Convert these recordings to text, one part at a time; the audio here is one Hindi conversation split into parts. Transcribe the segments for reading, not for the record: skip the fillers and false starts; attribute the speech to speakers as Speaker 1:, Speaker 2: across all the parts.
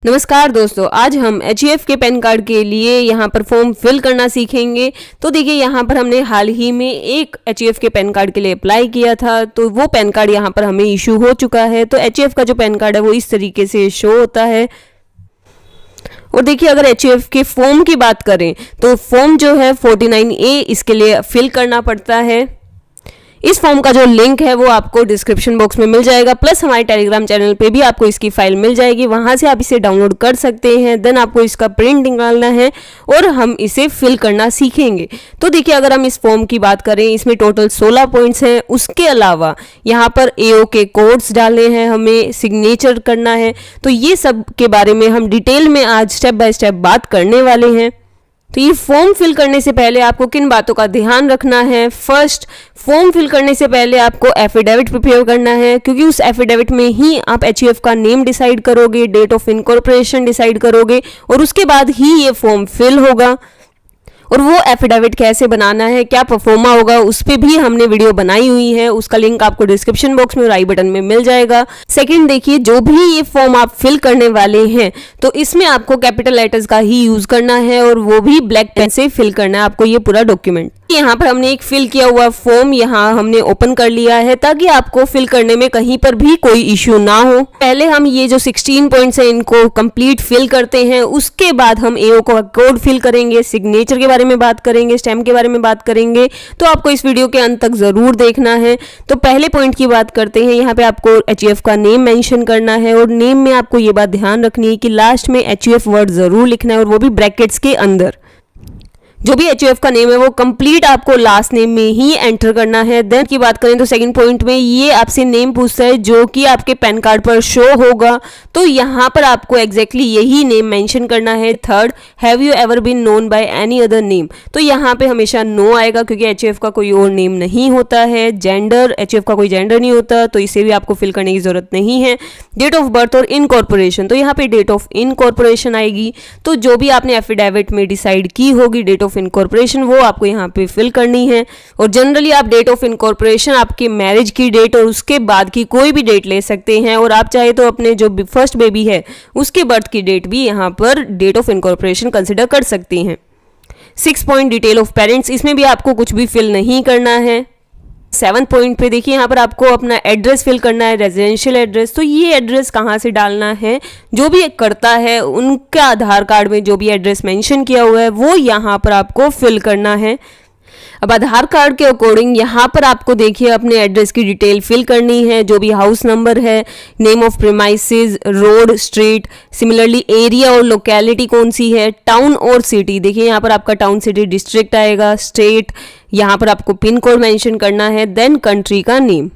Speaker 1: नमस्कार दोस्तों, आज हम HUF के पैन कार्ड के लिए यहाँ पर फॉर्म फिल करना सीखेंगे। तो देखिए यहाँ पर हमने हाल ही में एक HUF के पैन कार्ड के लिए अप्लाई किया था, तो वो पैन कार्ड यहाँ पर हमें इशू हो चुका है। तो HUF का जो पैन कार्ड है वो इस तरीके से शो होता है। और देखिए अगर HUF के फॉर्म की बात करें तो फॉर्म जो है 49A इसके लिए फिल करना पड़ता है। इस फॉर्म का जो लिंक है वो आपको डिस्क्रिप्शन बॉक्स में मिल जाएगा, प्लस हमारे टेलीग्राम चैनल पे भी आपको इसकी फाइल मिल जाएगी, वहां से आप इसे डाउनलोड कर सकते हैं। देन आपको इसका प्रिंट निकालना है और हम इसे फिल करना सीखेंगे। तो देखिए अगर हम इस फॉर्म की बात करें, इसमें टोटल 16 पॉइंट्स हैं। उसके अलावा यहाँ पर AO के कोड्स डालने हैं, हमें सिग्नेचर करना है। तो ये सब के बारे में हम डिटेल में आज स्टेप बाय स्टेप बात करने वाले हैं। तो ये फॉर्म फिल करने से पहले आपको किन बातों का ध्यान रखना है। फर्स्ट, फॉर्म फिल करने से पहले आपको एफिडेविट प्रिपेयर करना है, क्योंकि उस एफिडेविट में ही आप HUF का नेम डिसाइड करोगे, डेट ऑफ इनकॉर्पोरेशन डिसाइड करोगे और उसके बाद ही ये फॉर्म फिल होगा। और वो एफिडेविट कैसे बनाना है, क्या परफॉर्मा होगा, उस पर भी हमने वीडियो बनाई हुई है, उसका लिंक आपको डिस्क्रिप्शन बॉक्स में और आई बटन में मिल जाएगा। सेकंड, देखिए जो भी ये फॉर्म आप फिल करने वाले हैं तो इसमें आपको कैपिटल लेटर्स का ही यूज करना है और वो भी ब्लैक पेन से फिल करना है आपको ये पूरा डॉक्यूमेंट। यहाँ पर हमने एक फिल किया हुआ फॉर्म यहाँ हमने ओपन कर लिया है, ताकि आपको फिल करने में कहीं पर भी कोई इश्यू ना हो। पहले हम ये जो 16 पॉइंट्स हैं इनको कंप्लीट फिल करते हैं, उसके बाद हम AO का कोड फिल करेंगे, सिग्नेचर के बारे में बात करेंगे, स्टैम्प के बारे में बात करेंगे। तो आपको इस वीडियो के अंत तक जरूर देखना है। तो पहले पॉइंट की बात करते हैं। यहाँ पे आपको HUF का नेम मेंशन करना है और नेम में आपको ये बात ध्यान रखनी है कि लास्ट में HUF वर्ड जरूर लिखना है और वो भी ब्रैकेट्स के अंदर। जो भी HUF का नेम है वो कंप्लीट आपको लास्ट नेम में ही एंटर करना है। देन की बात करें तो सेकंड पॉइंट में ये आपसे नेम पूछता है जो कि आपके पैन कार्ड पर शो होगा, तो यहाँ पर आपको एग्जैक्टली यही नेम मेंशन करना है। Third, have you ever been known by any other name, तो यहाँ पे हमेशा नो आएगा क्योंकि HUF का कोई और नेम नहीं होता है। जेंडर, HUF का कोई जेंडर नहीं होता, तो इसे भी आपको फिल करने की जरूरत नहीं है। डेट ऑफ बर्थ और इनकॉर्पोरेशन, तो यहाँ पे डेट ऑफ इनकॉर्पोरेशन आएगी। तो जो भी आपने एफिडेविट में डिसाइड की होगी डेट ऑफ इनकॉर्पोरेशन, वो आपको यहाँ पे फिल करनी है। और जनरली आप डेट ऑफ इनकॉर्पोरेशन आपके मैरिज की डेट और उसके बाद की कोई भी डेट ले सकते हैं, और आप चाहे तो अपने जो फर्स्ट बेबी है उसके बर्थ की डेट भी यहाँ पर डेट ऑफ इनकॉर्पोरेशन कंसिडर कर सकते हैं। 6 पॉइंट डिटेल ऑफ पेरेंट्स, इसमें भी आपको कुछ भी फिल नहीं करना है। 7 पॉइंट पे देखिए यहाँ पर आपको अपना एड्रेस फिल करना है, रेजिडेंशियल एड्रेस। तो ये एड्रेस कहाँ से डालना है, जो भी करता है उनका आधार कार्ड में जो भी एड्रेस मेंशन किया हुआ है वो यहाँ पर आपको फिल करना है। अब आधार कार्ड के अकॉर्डिंग यहाँ पर आपको देखिए अपने एड्रेस की डिटेल फिल करनी है, जो भी हाउस नंबर है, name of premises, road, street, similarly area और लोकेलिटी कौन सी है, टाउन और सिटी। देखिए यहाँ पर आपका टाउन, सिटी, डिस्ट्रिक्ट आएगा, स्टेट, यहाँ पर आपको पिन कोड मेंशन करना है। देन कंट्री का नेम।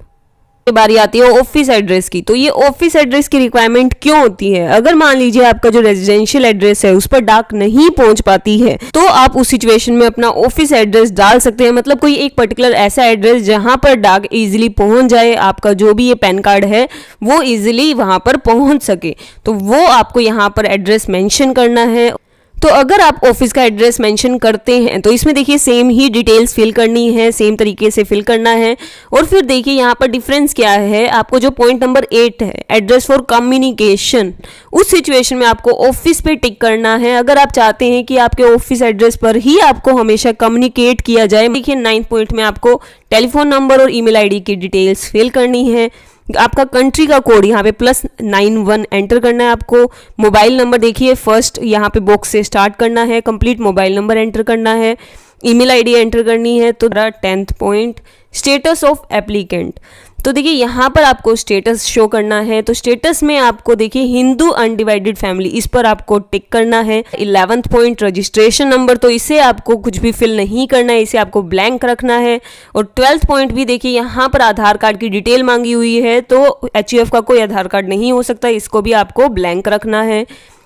Speaker 1: बारी आती है ऑफिस एड्रेस की। तो ये ऑफिस एड्रेस की रिक्वायरमेंट क्यों होती है, अगर मान लीजिए आपका जो रेजिडेंशियल एड्रेस है उस पर डाक नहीं पहुंच पाती है तो आप उस सिचुएशन में अपना ऑफिस एड्रेस डाल सकते हैं। मतलब कोई एक पर्टिकुलर ऐसा एड्रेस जहां पर डाक इजीली पहुंच जाए, आपका जो भी ये पैन कार्ड है वो इजीली वहां पर पहुंच सके, तो वो आपको यहाँ पर एड्रेस मेंशन करना है। तो अगर आप ऑफिस का एड्रेस मेंशन करते हैं तो इसमें देखिए सेम ही डिटेल्स फिल करनी है, सेम तरीके से फिल करना है। और फिर देखिए यहाँ पर डिफरेंस क्या है, आपको जो पॉइंट नंबर 8 है एड्रेस फॉर कम्युनिकेशन, उस सिचुएशन में आपको ऑफिस पे टिक करना है अगर आप चाहते हैं कि आपके ऑफिस एड्रेस पर ही आपको हमेशा कम्युनिकेट किया जाए। देखिए 9th पॉइंट में आपको टेलीफोन नंबर और ईमेल ID की डिटेल्स फिल करनी है। आपका कंट्री का कोड यहाँ पे +91 एंटर करना है आपको। मोबाइल नंबर देखिए फर्स्ट यहाँ पे बॉक्स से स्टार्ट करना है, कंप्लीट मोबाइल नंबर एंटर करना है, ईमेल ID एंटर करनी है। तो 10th point, status of applicant, तो देखिए यहाँ पर आपको स्टेटस शो करना है। तो स्टेटस में आपको देखिए हिंदू अनडिवाइडेड फैमिली, इस पर आपको टिक करना है। 11th पॉइंट, रजिस्ट्रेशन नंबर, तो इसे आपको कुछ भी फिल नहीं करना है, इसे आपको ब्लैंक रखना है। और 12th पॉइंट भी देखिए यहाँ पर आधार कार्ड की डिटेल मांगी हुई है, तो HUF का कोई आधार कार्ड नहीं हो सकता, इसको भी आपको ब्लैंक रखना है।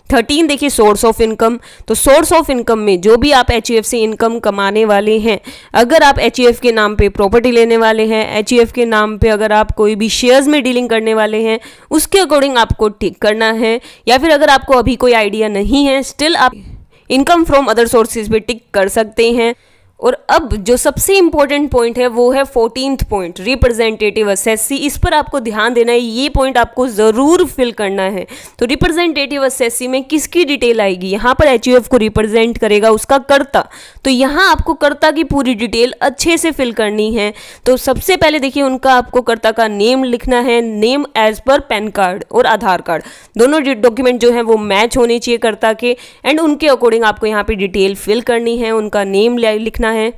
Speaker 1: 13 देखिए सोर्स ऑफ इनकम, तो सोर्स ऑफ इनकम में जो भी आप HUF से इनकम कमाने वाले हैं, अगर आप HUF के नाम पे प्रॉपर्टी लेने वाले हैं, HUF के नाम पे अगर आप कोई भी शेयर्स में डीलिंग करने वाले हैं, उसके अकॉर्डिंग आपको टिक करना है। या फिर अगर आपको अभी कोई आइडिया नहीं है, स्टिल आप इनकम फ्रॉम अदर सोर्सेज पे टिक कर सकते हैं। और अब जो सबसे इंपॉर्टेंट पॉइंट है वो है 14th पॉइंट, रिप्रेजेंटेटिव असेसी। इस पर आपको ध्यान देना है, ये पॉइंट आपको ज़रूर फिल करना है। तो रिप्रेजेंटेटिव असेसी में किसकी डिटेल आएगी, यहाँ पर एचयूएफ को रिप्रेजेंट करेगा उसका कर्ता। तो यहाँ आपको कर्ता की पूरी डिटेल अच्छे से फिल करनी है। तो सबसे पहले देखिए उनका आपको कर्ता का नेम लिखना है, name as per PAN card और आधार कार्ड, दोनों डॉक्यूमेंट जो है वो मैच होने चाहिए कर्ता के, एंड उनके अकॉर्डिंग आपको यहाँ पे डिटेल फिल करनी है, उनका नेम लिखना है।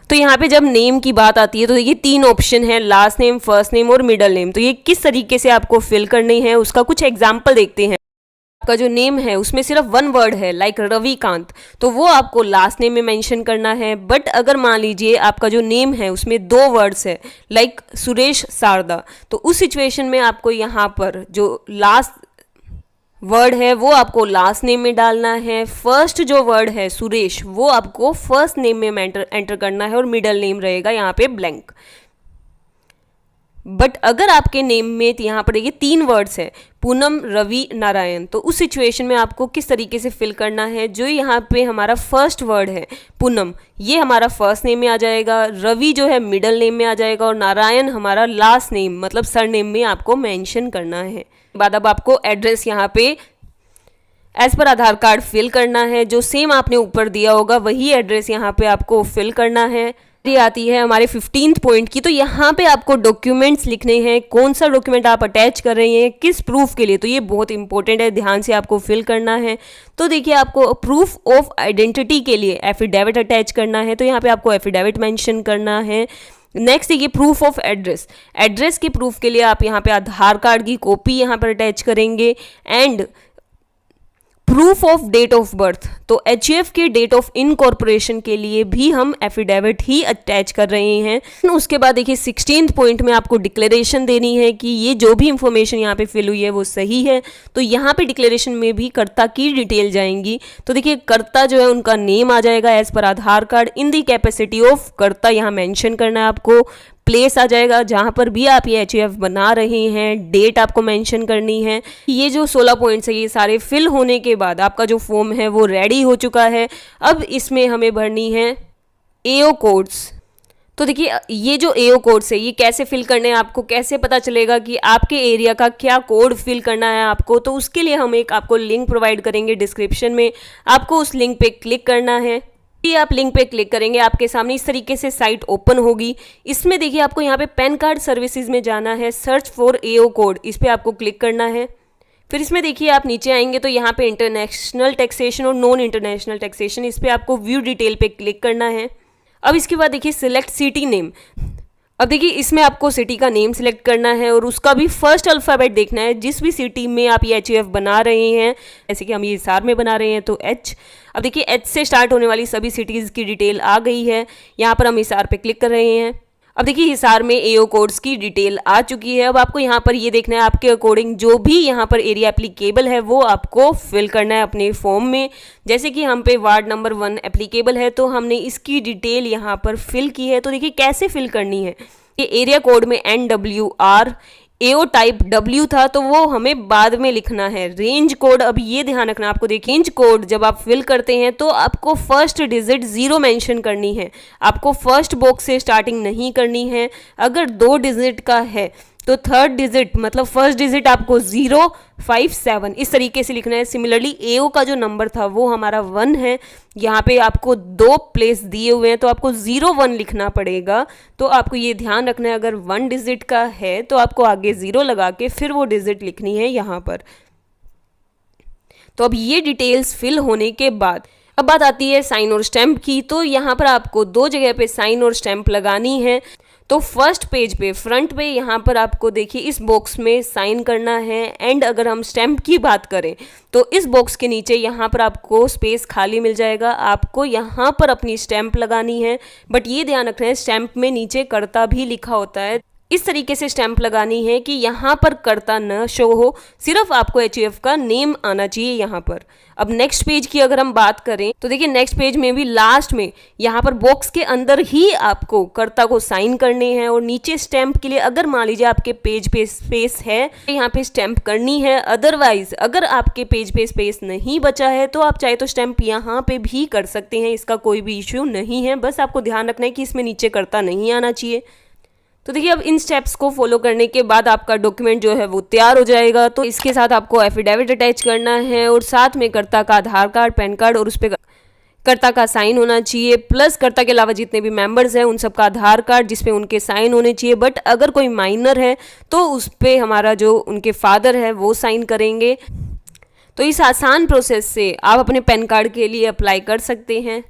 Speaker 1: तो यहाँ पे जब नेम की बात आती है तो देखिए 3 ऑप्शन है, लास्ट नेम, फर्स्ट नेम और मिडल नेम। तो ये किस तरीके से आपको फिल करनी है उसका कुछ एग्जाम्पल देखते हैं। आपका जो नेम है उसमें सिर्फ 1 वर्ड है, लाइक रविकांत, तो वो आपको लास्ट नेम में मेंशन करना है। बट अगर मान लीजिए आपका जो नेम है उसमें 2 वर्ड्स है, लाइक सुरेश शारदा, तो उस सिचुएशन में आपको यहाँ पर जो लास्ट वर्ड है वो आपको लास्ट नेम में डालना है। फर्स्ट जो वर्ड है सुरेश वो आपको फर्स्ट नेम में एंटर करना है और मिडल नेम रहेगा यहाँ पे ब्लैंक। बट अगर आपके नेम में यहाँ पर देखिए 3 वर्ड्स है, पूनम, रवि, नारायण, तो उस सिचुएशन में आपको किस तरीके से फिल करना है, जो यहाँ पे हमारा फर्स्ट वर्ड है पूनम ये हमारा फर्स्ट नेम में आ जाएगा, रवि जो है मिडल नेम में आ जाएगा और नारायण हमारा लास्ट नेम मतलब सर नेम में आपको मेंशन करना है। बाद अब आपको एड्रेस यहाँ पे as per Aadhaar card fill करना है, जो सेम आपने ऊपर दिया होगा वही एड्रेस यहाँ पे आपको फिल करना है। ये आती है हमारे 15th पॉइंट की, तो यहाँ पे आपको डॉक्यूमेंट्स लिखने हैं, कौन सा डॉक्यूमेंट आप अटैच कर रहे हैं किस प्रूफ के लिए, तो ये बहुत इंपॉर्टेंट है, ध्यान से आपको फिल करना है। तो देखिए आपको प्रूफ ऑफ आइडेंटिटी के लिए एफिडेविट अटैच करना है, तो यहाँ पे आपको एफिडेविट मेंशन करना है। नेक्स्ट देखिए प्रूफ ऑफ एड्रेस, एड्रेस के प्रूफ के लिए आप यहाँ पे आधार कार्ड की कॉपी यहाँ पर अटैच करेंगे। And proof of date of birth, तो एचयूएफ के डेट ऑफ इनकॉर्पोरेशन के लिए भी हम एफिडेविट ही अटैच कर रहे हैं। उसके बाद देखिए 16th पॉइंट में आपको डिक्लेरेशन देनी है कि ये जो भी इंफॉर्मेशन यहाँ पे फिल हुई है वो सही है। तो यहाँ पे डिक्लेरेशन में भी कर्ता की डिटेल जाएंगी। तो देखिए कर्ता जो है उनका नेम आ जाएगा as per Aadhaar card, in the capacity of karta यहाँ मेंशन करना है आपको, प्लेस आ जाएगा जहाँ पर भी आप ये एचयूएफ बना रहे हैं, डेट आपको मेंशन करनी है। ये जो 16 पॉइंट्स है ये सारे फिल होने के बाद आपका जो फॉर्म है वो रेडी हो चुका है। अब इसमें हमें भरनी है एओ कोड्स। तो देखिए ये जो एओ कोड्स है ये कैसे फिल करने हैं, आपको कैसे पता चलेगा कि आपके एरिया का क्या कोड फिल करना है आपको, तो उसके लिए हम एक आपको लिंक प्रोवाइड करेंगे डिस्क्रिप्शन में, आपको उस लिंक पे क्लिक करना है। आप लिंक पे क्लिक करेंगे आपके सामने इस तरीके से साइट ओपन होगी। इसमें देखिए आपको यहाँ पे पैन कार्ड सर्विसेज में जाना है, सर्च फॉर एओ कोड, इस पे आपको क्लिक करना है। फिर इसमें देखिए आप नीचे आएंगे तो यहाँ पे इंटरनेशनल टैक्सेशन और नॉन इंटरनेशनल टैक्सेशन, इस पे आपको व्यू डिटेल पे क्लिक करना है। अब इसके बाद देखिए सिलेक्ट सिटी नेम, अब देखिए इसमें आपको सिटी का नेम सिलेक्ट करना है और उसका भी फर्स्ट अल्फ़ाबेट देखना है, जिस भी सिटी में आप ये एचयूएफ बना रहे हैं, जैसे कि हम ये हिसार में बना रहे हैं तो एच। अब देखिए एच से स्टार्ट होने वाली सभी सिटीज़ की डिटेल आ गई है, यहाँ पर हम हिसार पे क्लिक कर रहे हैं। अब देखिए हिसार में एओ कोड्स की डिटेल आ चुकी है। अब आपको यहाँ पर ये देखना है आपके अकॉर्डिंग जो भी यहाँ पर एरिया एप्लीकेबल है वो आपको फिल करना है अपने फॉर्म में। जैसे कि हम पे वार्ड नंबर 1 एप्लीकेबल है तो हमने इसकी डिटेल यहाँ पर फिल की है। तो देखिए कैसे फिल करनी है, ये एरिया कोड में NWR, एओ टाइप W था तो वो हमें बाद में लिखना है। रेंज कोड, अब ये ध्यान रखना आपको, देखिए रेंज कोड जब आप फिल करते हैं तो आपको फर्स्ट डिजिट 0 मेंशन करनी है, आपको फर्स्ट बॉक्स से स्टार्टिंग नहीं करनी है। अगर 2 डिजिट का है तो थर्ड डिजिट मतलब फर्स्ट डिजिट आपको 057 इस तरीके से लिखना है। सिमिलरली एओ का जो नंबर था वो हमारा 1 है, यहाँ पे आपको 2 प्लेस दिए हुए हैं तो आपको 01 लिखना पड़ेगा। तो आपको ये ध्यान रखना है अगर 1 डिजिट का है तो आपको आगे 0 लगा के फिर वो डिजिट लिखनी है यहाँ पर। तो अब ये डिटेल्स फिल होने के बाद अब बात आती है साइन और स्टैम्प की। तो यहाँ पर आपको 2 जगह पे साइन और स्टैम्प लगानी है। तो फर्स्ट पेज पे फ्रंट पे यहाँ पर आपको देखिए इस बॉक्स में साइन करना है। एंड अगर हम स्टैम्प की बात करें तो इस बॉक्स के नीचे यहाँ पर आपको स्पेस खाली मिल जाएगा, आपको यहाँ पर अपनी स्टैम्प लगानी है। बट ये ध्यान रखना है स्टैम्प में नीचे कर्ता भी लिखा होता है। इस तरीके से स्टैंप लगानी है कि यहाँ पर कर्ता न शो हो, सिर्फ आपको एचयूएफ का नेम आना चाहिए यहाँ पर। अब नेक्स्ट पेज की अगर हम बात करें तो देखिए नेक्स्ट पेज में भी लास्ट में यहाँ पर बॉक्स के अंदर ही आपको कर्ता को साइन करने हैं और नीचे स्टैंप के लिए अगर मान लीजिए आपके पेज पे स्पेस है यहाँ पे स्टैंप करनी है। अदरवाइज अगर आपके पेज पे स्पेस नहीं बचा है तो आप चाहे तो स्टैंप यहाँ पे भी कर सकते हैं, इसका कोई भी इश्यू नहीं है। बस आपको ध्यान रखना है कि इसमें नीचे कर्ता नहीं आना चाहिए। तो देखिए अब इन स्टेप्स को फॉलो करने के बाद आपका डॉक्यूमेंट जो है वो तैयार हो जाएगा। तो इसके साथ आपको एफिडेविट अटैच करना है और साथ में कर्ता का आधार कार्ड, पैन कार्ड और उस पर कर्ता का साइन होना चाहिए, प्लस कर्ता के अलावा जितने भी मेंबर्स हैं उन सबका आधार कार्ड जिसपे उनके साइन होने चाहिए। बट अगर कोई माइनर है तो उस पर हमारा जो उनके फादर है वो साइन करेंगे। तो इस आसान प्रोसेस से आप अपने पैन कार्ड के लिए अप्लाई कर सकते हैं।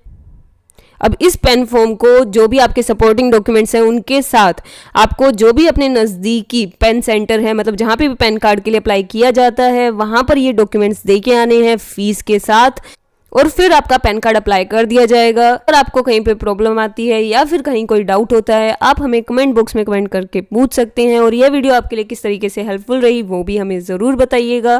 Speaker 1: अब इस पेन फॉर्म को जो भी आपके सपोर्टिंग डॉक्यूमेंट्स हैं उनके साथ आपको जो भी अपने नज़दीकी पेन सेंटर है, मतलब जहाँ पे भी पैन कार्ड के लिए अप्लाई किया जाता है, वहाँ पर ये डॉक्यूमेंट्स दे के आने हैं फीस के साथ और फिर आपका पैन कार्ड अप्लाई कर दिया जाएगा। अगर आपको कहीं पे प्रॉब्लम आती है या फिर कहीं कोई डाउट होता है आप हमें कमेंट बॉक्स में कमेंट करके पूछ सकते हैं। और यह वीडियो आपके लिए किस तरीके से हेल्पफुल रही वो भी हमें ज़रूर बताइएगा।